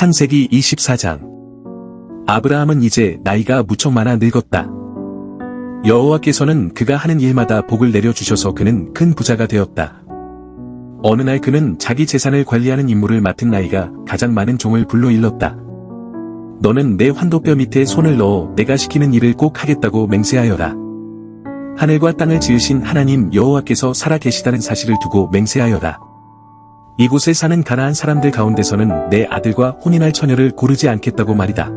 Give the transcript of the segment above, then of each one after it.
창세기 24장. 아브라함은 이제 나이가 무척 많아 늙었다. 여호와께서는 그가 하는 일마다 복을 내려주셔서 그는 큰 부자가 되었다. 어느 날 그는 자기 재산을 관리하는 임무를 맡은 나이가 가장 많은 종을 불러일렀다. 너는 내 환도뼈 밑에 손을 넣어 내가 시키는 일을 꼭 하겠다고 맹세하여라. 하늘과 땅을 지으신 하나님 여호와께서 살아 계시다는 사실을 두고 맹세하여라. 이곳에 사는 가나안 사람들 가운데서는 내 아들과 혼인할 처녀를 고르지 않겠다고 말이다.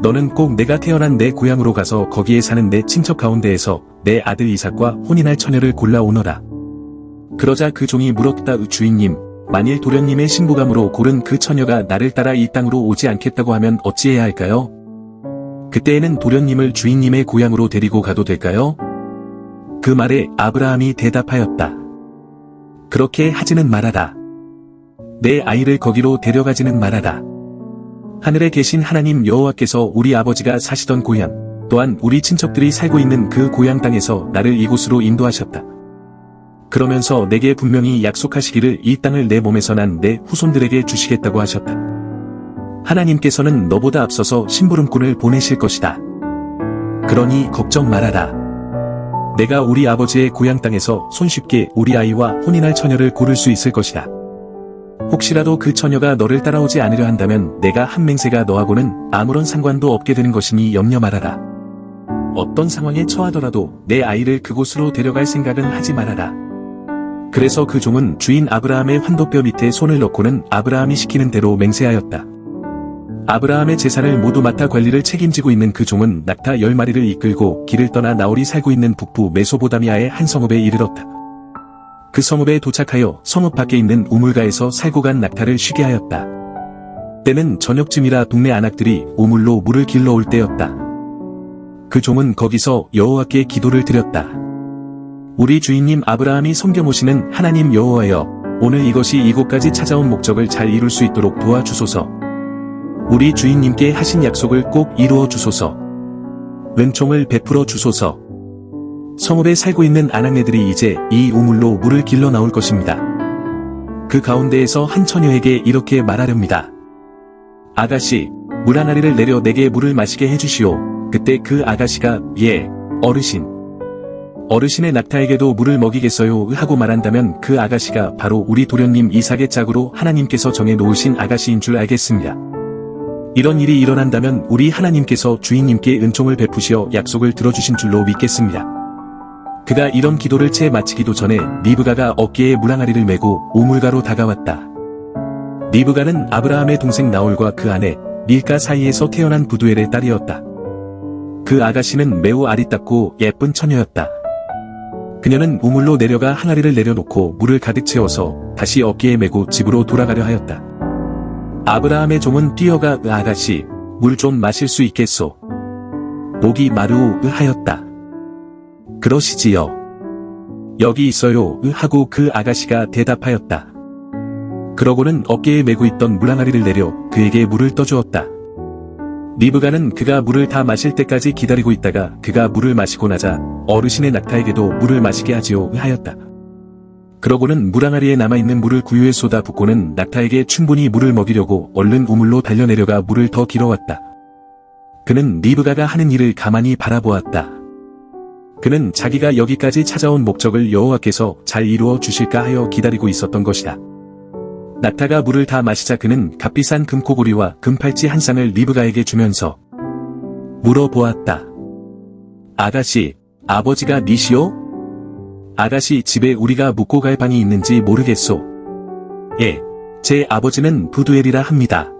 너는 꼭 내가 태어난 내 고향으로 가서 거기에 사는 내 친척 가운데에서 내 아들 이삭과 혼인할 처녀를 골라오너라. 그러자 그 종이 물었다. 주인님, 만일 도련님의 신부감으로 고른 그 처녀가 나를 따라 이 땅으로 오지 않겠다고 하면 어찌해야 할까요? 그때에는 도련님을 주인님의 고향으로 데리고 가도 될까요? 그 말에 아브라함이 대답하였다. 그렇게 하지는 말아라. 내 아이를 거기로 데려가지는 말아라. 하늘에 계신 하나님 여호와께서 우리 아버지가 사시던 고향, 또한 우리 친척들이 살고 있는 그 고향 땅에서 나를 이곳으로 인도하셨다. 그러면서 내게 분명히 약속하시기를 이 땅을 내 몸에서 난 내 후손들에게 주시겠다고 하셨다. 하나님께서는 너보다 앞서서 심부름꾼을 보내실 것이다. 그러니 걱정 말아라. 내가 우리 아버지의 고향 땅에서 손쉽게 우리 아이와 혼인할 처녀를 고를 수 있을 것이다. 혹시라도 그 처녀가 너를 따라오지 않으려 한다면 내가 한 맹세가 너하고는 아무런 상관도 없게 되는 것이니 염려 말아라. 어떤 상황에 처하더라도 내 아이를 그곳으로 데려갈 생각은 하지 말아라. 그래서 그 종은 주인 아브라함의 환도뼈 밑에 손을 넣고는 아브라함이 시키는 대로 맹세하였다. 아브라함의 재산을 모두 맡아 관리를 책임지고 있는 그 종은 낙타 10마리를 이끌고 길을 떠나 나홀이 살고 있는 북부 메소포타미아의 한 성읍에 이르렀다. 그 성읍에 도착하여 성읍 밖에 있는 우물가에서 살고 간 낙타를 쉬게 하였다. 때는 저녁쯤이라 동네 안악들이 우물로 물을 길러올 때였다. 그 종은 거기서 여호와께 기도를 드렸다. 우리 주인님 아브라함이 섬겨 모시는 하나님 여호와여, 오늘 이것이 이곳까지 찾아온 목적을 잘 이룰 수 있도록 도와주소서. 우리 주인님께 하신 약속을 꼭 이루어 주소서. 은총을 베풀어 주소서. 성읍에 살고 있는 아낙네들이 이제 이 우물로 물을 길러 나올 것입니다. 그 가운데에서 한 처녀에게 이렇게 말하렵니다. 아가씨, 물 한 아리를 내려 내게 물을 마시게 해주시오. 그때 그 아가씨가 예, 어르신. 어르신의 낙타에게도 물을 먹이겠어요 하고 말한다면 그 아가씨가 바로 우리 도련님 이삭의 짝으로 하나님께서 정해 놓으신 아가씨인 줄 알겠습니다. 이런 일이 일어난다면 우리 하나님께서 주인님께 은총을 베푸시어 약속을 들어주신 줄로 믿겠습니다. 그가 이런 기도를 채 마치기도 전에 리브가가 어깨에 물 항아리를 메고 우물가로 다가왔다. 리브가는 아브라함의 동생 나홀과 그 아내 밀가 사이에서 태어난 부두엘의 딸이었다. 그 아가씨는 매우 아리따고 예쁜 처녀였다. 그녀는 우물로 내려가 항아리를 내려놓고 물을 가득 채워서 다시 어깨에 메고 집으로 돌아가려 하였다. 아브라함의 종은 뛰어가 아가씨, 물 좀 마실 수 있겠소? 목이 마르오 하였다. 그러시지요. 여기 있어요 하고 그 아가씨가 대답하였다. 그러고는 어깨에 메고 있던 물 항아리를 내려 그에게 물을 떠주었다. 리브가는 그가 물을 다 마실 때까지 기다리고 있다가 그가 물을 마시고 나자 어르신의 낙타에게도 물을 마시게 하지요 하였다. 그러고는 물 항아리에 남아있는 물을 구유에 쏟아 붓고는 낙타에게 충분히 물을 먹이려고 얼른 우물로 달려내려가 물을 더 길어왔다. 그는 리브가가 하는 일을 가만히 바라보았다. 그는 자기가 여기까지 찾아온 목적을 여호와께서 잘 이루어 주실까 하여 기다리고 있었던 것이다. 낙타가 물을 다 마시자 그는 값비싼 금코고리와 금팔찌 한 쌍을 리브가에게 주면서 물어보았다. 아가씨, 아버지가 니시오? 아가씨 집에 우리가 묵고 갈 방이 있는지 모르겠소. 예, 제 아버지는 부두엘이라 합니다.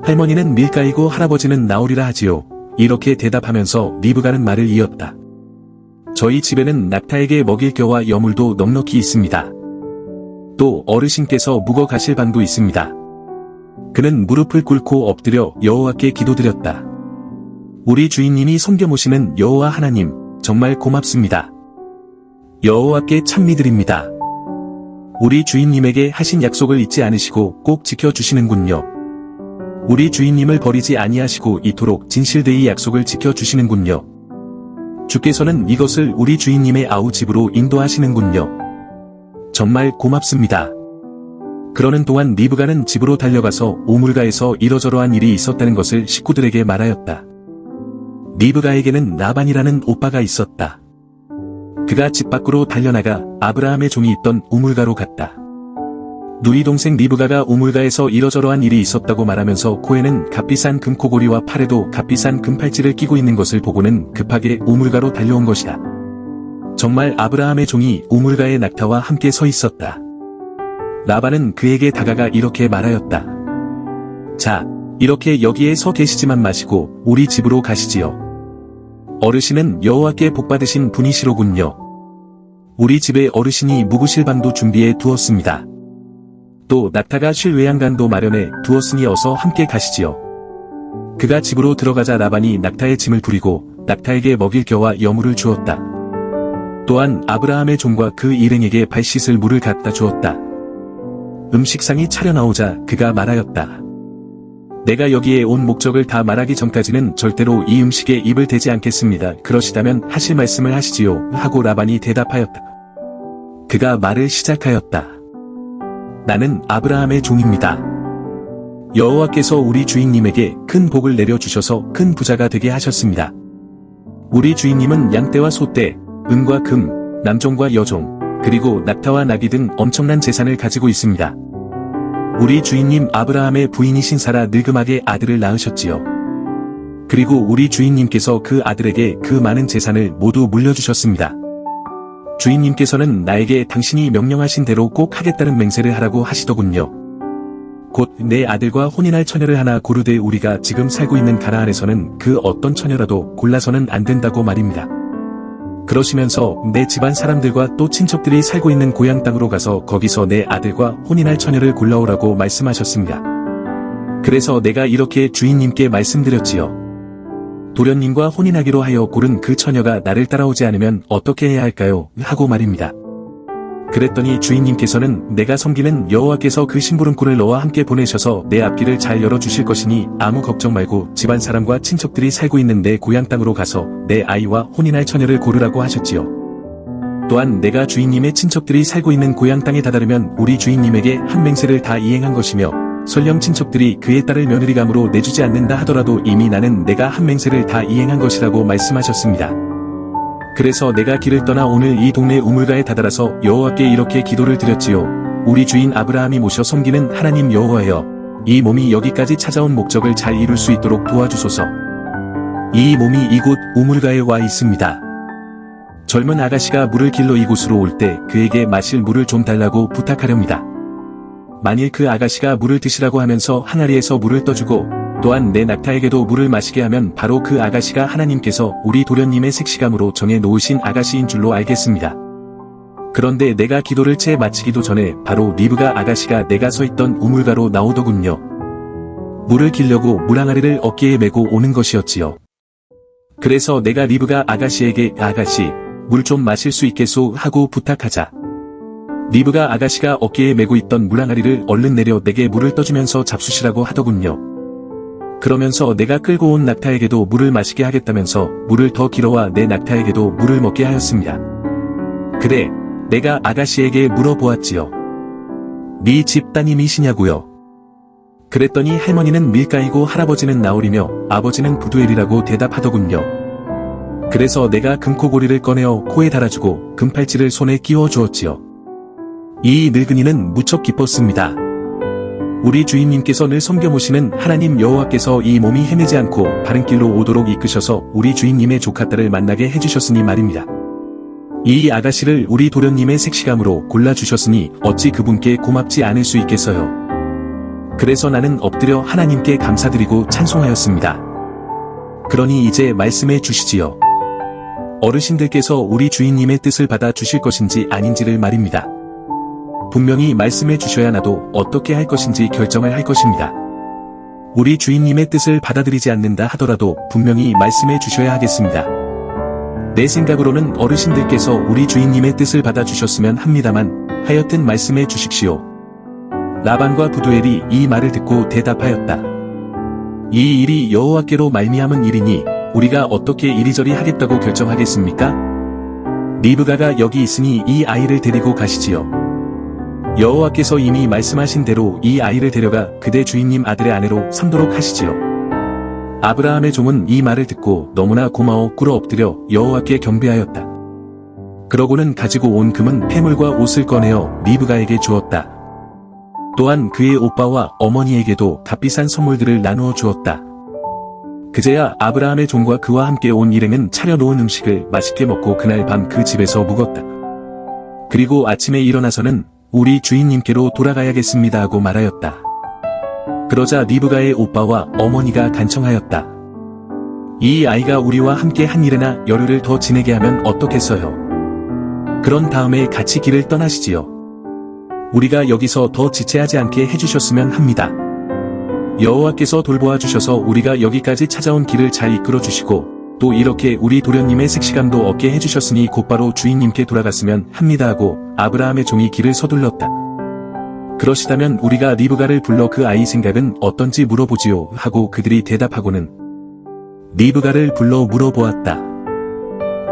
할머니는 밀가이고 할아버지는 나홀이라 하지요. 이렇게 대답하면서 리브가는 말을 이었다. 저희 집에는 낙타에게 먹일 겨와 여물도 넉넉히 있습니다. 또 어르신께서 묵어 가실 방도 있습니다. 그는 무릎을 꿇고 엎드려 여호와께 기도드렸다. 우리 주인님이 섬겨 모시는 여호와 하나님, 정말 고맙습니다. 여호와께 참 믿으립니다. 우리 주인님에게 하신 약속을 잊지 않으시고 꼭 지켜주시는군요. 우리 주인님을 버리지 아니하시고 이토록 진실되이 약속을 지켜주시는군요. 주께서는 이것을 우리 주인님의 아우 집으로 인도하시는군요. 정말 고맙습니다. 그러는 동안 리브가는 집으로 달려가서 오물가에서 이러저러한 일이 있었다는 것을 식구들에게 말하였다. 리브가에게는 라반이라는 오빠가 있었다. 그가 집 밖으로 달려나가 아브라함의 종이 있던 우물가로 갔다. 누이 동생 리브가가 우물가에서 이러저러한 일이 있었다고 말하면서 코에는 값비싼 금코고리와 팔에도 값비싼 금팔찌를 끼고 있는 것을 보고는 급하게 우물가로 달려온 것이다. 정말 아브라함의 종이 우물가에 낙타와 함께 서 있었다. 라반은 그에게 다가가 이렇게 말하였다. 자, 이렇게 여기에 서 계시지만 마시고 우리 집으로 가시지요. 어르신은 여호와께 복받으신 분이시로군요. 우리 집에 어르신이 묵으실 방도 준비해 두었습니다. 또 낙타가 쉴 외양간도 마련해 두었으니 어서 함께 가시지요. 그가 집으로 들어가자 라반이 낙타의 짐을 부리고 낙타에게 먹일 겨와 여물을 주었다. 또한 아브라함의 종과 그 일행에게 발 씻을 물을 갖다 주었다. 음식상이 차려 나오자 그가 말하였다. 내가 여기에 온 목적을 다 말하기 전까지는 절대로 이 음식에 입을 대지 않겠습니다. 그러시다면 하실 말씀을 하시지요. 하고 라반이 대답하였다. 그가 말을 시작하였다. 나는 아브라함의 종입니다. 여호와께서 우리 주인님에게 큰 복을 내려주셔서 큰 부자가 되게 하셨습니다. 우리 주인님은 양떼와 소떼, 은과 금, 남종과 여종, 그리고 낙타와 나귀 등 엄청난 재산을 가지고 있습니다. 우리 주인님 아브라함의 부인이신 사라 늙음하게 아들을 낳으셨지요. 그리고 우리 주인님께서 그 아들에게 그 많은 재산을 모두 물려주셨습니다. 주인님께서는 나에게 당신이 명령하신 대로 꼭 하겠다는 맹세를 하라고 하시더군요. 곧 내 아들과 혼인할 처녀를 하나 고르되 우리가 지금 살고 있는 가나안에서는 그 어떤 처녀라도 골라서는 안 된다고 말입니다. 그러시면서 내 집안 사람들과 또 친척들이 살고 있는 고향 땅으로 가서 거기서 내 아들과 혼인할 처녀를 골라오라고 말씀하셨습니다. 그래서 내가 이렇게 주인님께 말씀드렸지요. 도련님과 혼인하기로 하여 고른 그 처녀가 나를 따라오지 않으면 어떻게 해야 할까요? 하고 말입니다. 그랬더니 주인님께서는 내가 섬기는 여호와께서 그 심부름꾼을 너와 함께 보내셔서 내 앞길을 잘 열어주실 것이니 아무 걱정 말고 집안 사람과 친척들이 살고 있는 내 고향 땅으로 가서 내 아이와 혼인할 처녀를 고르라고 하셨지요. 또한 내가 주인님의 친척들이 살고 있는 고향 땅에 다다르면 우리 주인님에게 한 맹세를 다 이행한 것이며 설령 친척들이 그의 딸을 며느리감으로 내주지 않는다 하더라도 이미 나는 내가 한 맹세를 다 이행한 것이라고 말씀하셨습니다. 그래서 내가 길을 떠나 오늘 이 동네 우물가에 다다라서 여호와께 이렇게 기도를 드렸지요. 우리 주인 아브라함이 모셔 섬기는 하나님 여호와여, 이 몸이 여기까지 찾아온 목적을 잘 이룰 수 있도록 도와주소서. 이 몸이 이곳 우물가에 와 있습니다. 젊은 아가씨가 물을 길러 이곳으로 올 때 그에게 마실 물을 좀 달라고 부탁하렵니다. 만일 그 아가씨가 물을 드시라고 하면서 항아리에서 물을 떠주고 또한 내 낙타에게도 물을 마시게 하면 바로 그 아가씨가 하나님께서 우리 도련님의 색시감으로 정해 놓으신 아가씨인 줄로 알겠습니다. 그런데 내가 기도를 채 마치기도 전에 바로 리브가 아가씨가 내가 서 있던 우물가로 나오더군요. 물을 길려고 물항아리를 어깨에 메고 오는 것이었지요. 그래서 내가 리브가 아가씨에게 아가씨, 물 좀 마실 수 있겠소 하고 부탁하자. 리브가 아가씨가 어깨에 메고 있던 물항아리를 얼른 내려 내게 물을 떠주면서 잡수시라고 하더군요. 그러면서 내가 끌고 온 낙타에게도 물을 마시게 하겠다면서 물을 더 길어와 내 낙타에게도 물을 먹게 하였습니다. 그래, 내가 아가씨에게 물어보았지요. 네 집 따님이시냐고요? 그랬더니 할머니는 밀가이고 할아버지는 나홀이며 아버지는 부두엘이라고 대답하더군요. 그래서 내가 금코고리를 꺼내어 코에 달아주고 금팔찌를 손에 끼워 주었지요. 이 늙은이는 무척 기뻤습니다. 우리 주인님께서 늘 섬겨모시는 하나님 여호와께서 이 몸이 헤매지 않고 바른 길로 오도록 이끄셔서 우리 주인님의 조카딸을 만나게 해주셨으니 말입니다. 이 아가씨를 우리 도련님의 색시감으로 골라주셨으니 어찌 그분께 고맙지 않을 수 있겠어요. 그래서 나는 엎드려 하나님께 감사드리고 찬송하였습니다. 그러니 이제 말씀해 주시지요. 어르신들께서 우리 주인님의 뜻을 받아 주실 것인지 아닌지를 말입니다. 분명히 말씀해 주셔야 나도 어떻게 할 것인지 결정을 할 것입니다. 우리 주인님의 뜻을 받아들이지 않는다 하더라도 분명히 말씀해 주셔야 하겠습니다. 내 생각으로는 어르신들께서 우리 주인님의 뜻을 받아주셨으면 합니다만 하여튼 말씀해 주십시오. 라반과 부두엘이 이 말을 듣고 대답하였다. 이 일이 여호와께로 말미암은 일이니 우리가 어떻게 이리저리 하겠다고 결정하겠습니까? 리브가가 여기 있으니 이 아이를 데리고 가시지요. 여호와께서 이미 말씀하신 대로 이 아이를 데려가 그대 주인님 아들의 아내로 삼도록 하시지요. 아브라함의 종은 이 말을 듣고 너무나 고마워 꿇어 엎드려 여호와께 경배하였다. 그러고는 가지고 온 금은 패물과 옷을 꺼내어 리브가에게 주었다. 또한 그의 오빠와 어머니에게도 값비싼 선물들을 나누어 주었다. 그제야 아브라함의 종과 그와 함께 온 일행은 차려놓은 음식을 맛있게 먹고 그날 밤 그 집에서 묵었다. 그리고 아침에 일어나서는 우리 주인님께로 돌아가야겠습니다 하고 말하였다. 그러자 리브가의 오빠와 어머니가 간청하였다. 이 아이가 우리와 함께 한 일에나 열흘을 더 지내게 하면 어떻겠어요? 그런 다음에 같이 길을 떠나시지요. 우리가 여기서 더 지체하지 않게 해주셨으면 합니다. 여호와께서 돌보아 주셔서 우리가 여기까지 찾아온 길을 잘 이끌어 주시고 또 이렇게 우리 도련님의 색시감도 얻게 해주셨으니 곧바로 주인님께 돌아갔으면 합니다 하고 아브라함의 종이 길을 서둘렀다. 그러시다면 우리가 리브가를 불러 그 아이 생각은 어떤지 물어보지요 하고 그들이 대답하고는 리브가를 불러 물어보았다.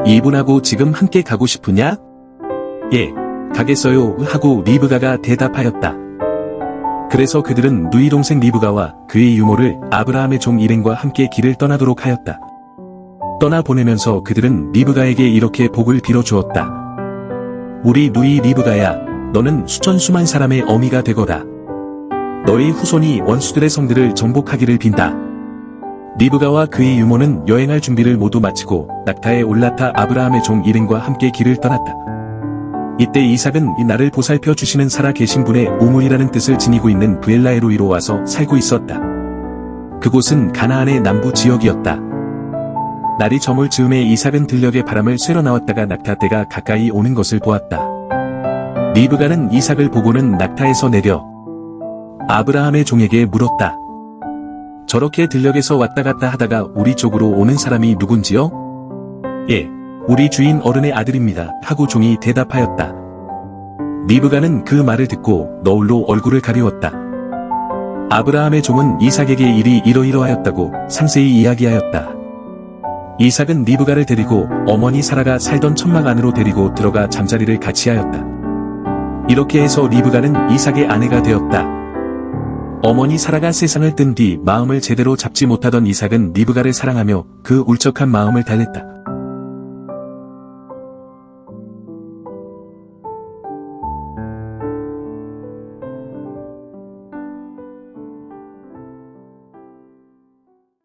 이분하고 지금 함께 가고 싶으냐? 예, 가겠어요 하고 리브가가 대답하였다. 그래서 그들은 누이 동생 리브가와 그의 유모를 아브라함의 종 일행과 함께 길을 떠나도록 하였다. 떠나보내면서 그들은 리브가에게 이렇게 복을 빌어주었다. 우리 누이 리브가야, 너는 수천 수만 사람의 어미가 되거라. 너희 후손이 원수들의 성들을 정복하기를 빈다. 리브가와 그의 유모는 여행할 준비를 모두 마치고 낙타에 올라타 아브라함의 종 일행과 함께 길을 떠났다. 이때 이삭은 이 나를 보살펴 주시는 살아 계신 분의 우물이라는 뜻을 지니고 있는 브엘라에로이로 와서 살고 있었다. 그곳은 가나안의 남부 지역이었다. 날이 저물 즈음에 이삭은 들녘에 바람을 쐬러 나왔다가 낙타떼가 가까이 오는 것을 보았다. 리브가는 이삭을 보고는 낙타에서 내려 아브라함의 종에게 물었다. 저렇게 들녘에서 왔다 갔다 하다가 우리 쪽으로 오는 사람이 누군지요? 예, 우리 주인 어른의 아들입니다 하고 종이 대답하였다. 리브가는 그 말을 듣고 너울로 얼굴을 가리웠다. 아브라함의 종은 이삭에게 일이 이러이러하였다고 상세히 이야기하였다. 이삭은 리브가를 데리고 어머니 사라가 살던 천막 안으로 데리고 들어가 잠자리를 같이 하였다. 이렇게 해서 리브가는 이삭의 아내가 되었다. 어머니 사라가 세상을 뜬 뒤 마음을 제대로 잡지 못하던 이삭은 리브가를 사랑하며 그 울적한 마음을 달랬다.